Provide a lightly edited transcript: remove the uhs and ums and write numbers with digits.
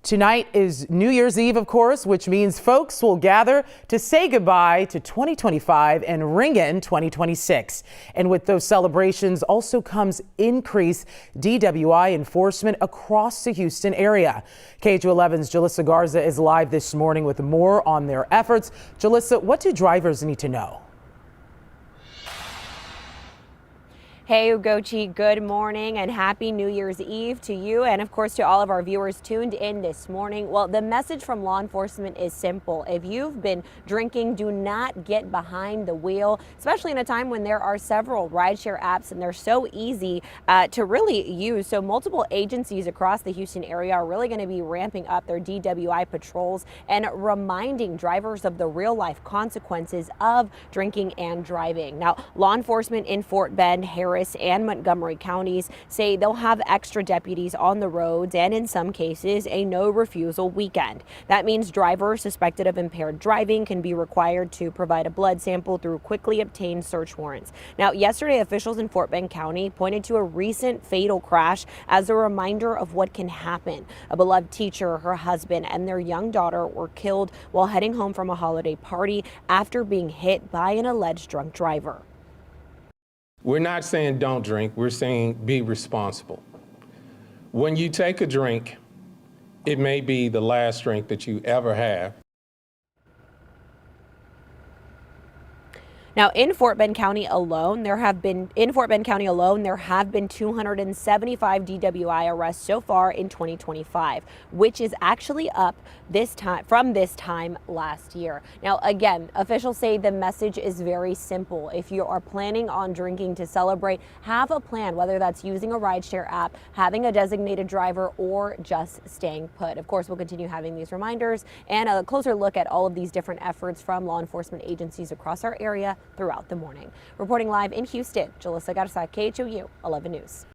Tonight is New Year's Eve, of course, which means folks will gather to say goodbye to 2025 and ring in 2026. And with those celebrations also comes increased DWI enforcement across the Houston area. KHO11's Jalissa Garza is live this morning with more on their efforts. Jalissa, what do drivers need to know? Hey Ugochi, good morning and happy New Year's Eve to you and of course to all of our viewers tuned in this morning. Well, the message from law enforcement is simple. If you've been drinking, do not get behind the wheel, especially in a time when there are several rideshare apps and they're so easy to really use. So multiple agencies across the Houston area are really going to be ramping up their DWI patrols and reminding drivers of the real life consequences of drinking and driving. Now, law enforcement in Fort Bend, Harris, and Montgomery counties say they'll have extra deputies on the roads and in some cases a no refusal weekend. That means drivers suspected of impaired driving can be required to provide a blood sample through quickly obtained search warrants. Now, yesterday officials in Fort Bend County pointed to a recent fatal crash as a reminder of what can happen. A beloved teacher, her husband, and their young daughter were killed while heading home from a holiday party after being hit by an alleged drunk driver. We're not saying don't drink, we're saying be responsible. When you take a drink, it may be the last drink that you ever have. Now, in Fort Bend County alone, there have been 275 DWI arrests so far in 2025, which is actually up from this time last year. Now, again, officials say the message is very simple. If you are planning on drinking to celebrate, have a plan, whether that's using a rideshare app, having a designated driver, or just staying put. Of course, we'll continue having these reminders and a closer look at all of these different efforts from law enforcement agencies across our area throughout the morning. Reporting live in Houston, Jalissa Garza, KHOU 11 News.